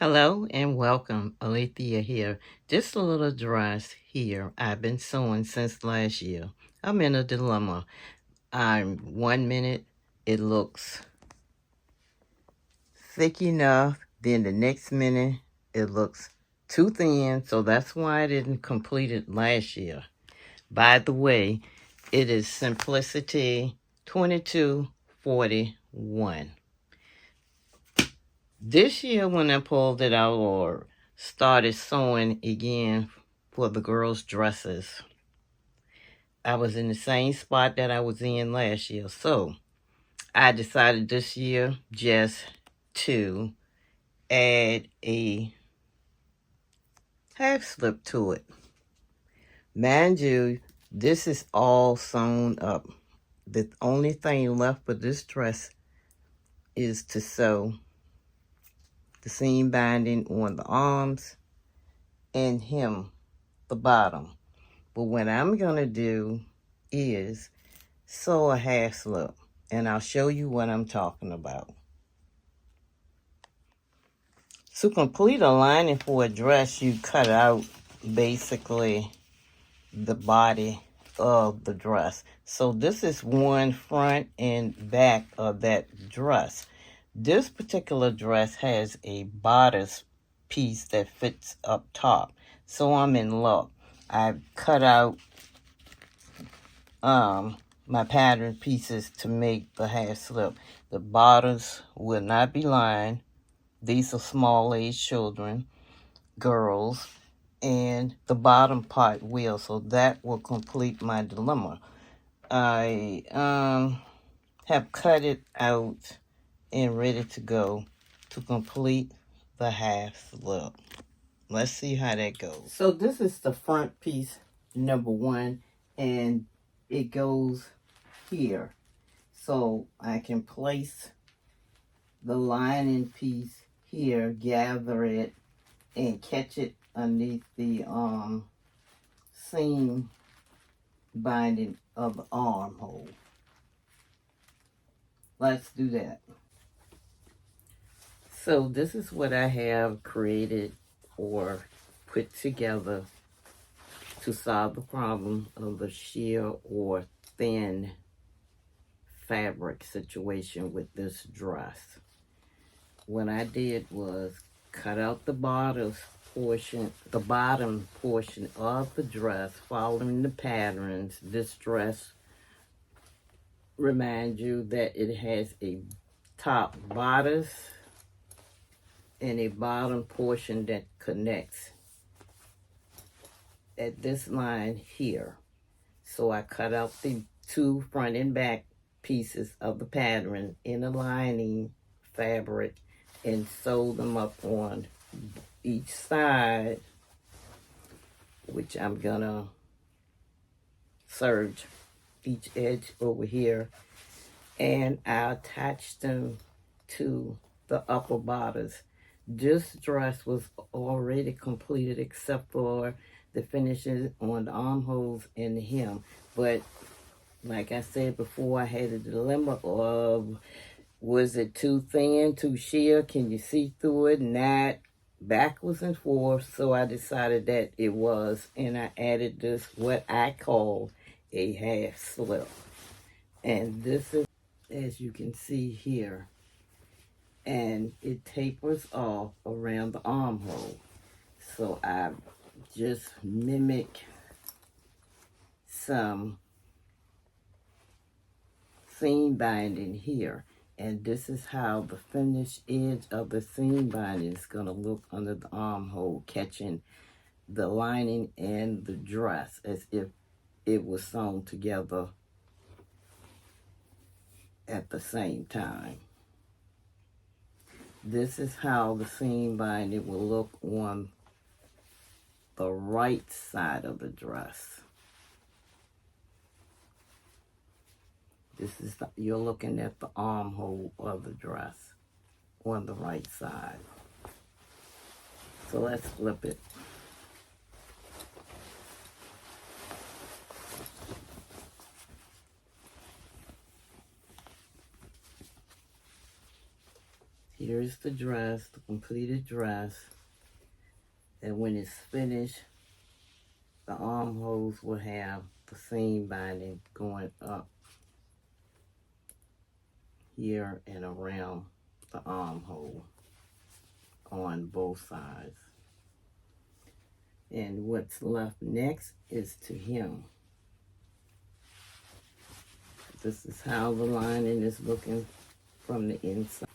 Hello and welcome. Arleathia here. Just a little dress here. I've been sewing since last year. I'm in a dilemma. I'm 1 minute it looks thick enough, then the next minute it looks too thin, so that's why I didn't complete it last year. By the way, it is Simplicity 2241. This year when I pulled it out or started sewing again for the girls' dresses, I was in the same spot that I was in last year. So I decided this year just to add a half slip to it. Mind you, this is all sewn up. The only thing left for this dress is to sew the seam binding on the arms and hem the bottom. But what I'm going to do is sew a half slip, and I'll show you what I'm talking about. To complete a lining for a dress, you cut out basically the body of the dress. So this is one front and back of that dress. This particular dress has a bodice piece that fits up top. So I'm in luck. I cut out my pattern pieces to make the half slip. The bottoms will not be lined. These are small age children, girls, and the bottom part will. So that will complete my dilemma. I have cut it out and ready to go to complete the half slip. Let's see how that goes. So this is the front piece, number one, and it goes here. So I can place the lining piece here, gather it, and catch it underneath the seam binding of the armhole. Let's do that. So this is what I have created or put together to solve the problem of the sheer or thin fabric situation with this dress. What I did was cut out the bottom portion of the dress following the patterns. This dress, remind you that it has a top bodice and a bottom portion that connects at this line here. So I cut out the two front and back pieces of the pattern in the lining fabric and sewed them up on each side, which I'm gonna serge each edge over here, and I attached them to the upper bodice. This dress was already completed except for the finishes on the armholes and the hem. But like I said before, I had a dilemma of, was it too thin, too sheer? Can you see through it? Not. Backwards and forth. So I decided that it was, and I added this, what I call a half slip. And this is, as you can see here, and it tapers off around the armhole. So I just mimic some seam binding here, and this is how the finished edge of the seam binding is going to look under the armhole, catching the lining and the dress as if it was sewn together at the same time. This is how the seam binding will look on the right side of the dress. This is you're looking at the armhole of the dress on the right side. So let's flip it. Here's the dress, the completed dress. And when it's finished, the armholes will have the seam binding going up here and around the armhole on both sides. And what's left next is to hem. This is how the lining is looking from the inside.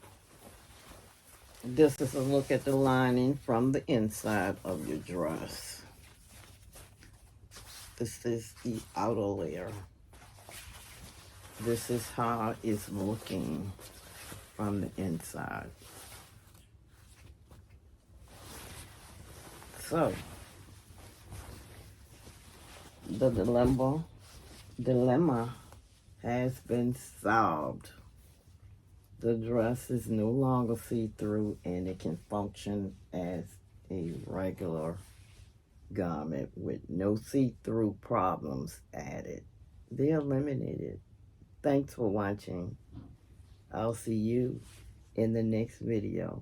This is a look at the lining from the inside of your dress. This is the outer layer. This is how it's looking from the inside. So, the dilemma has been solved. The dress is no longer see-through and it can function as a regular garment with no see-through problems added. They're eliminated. Thanks for watching. I'll see you in the next video.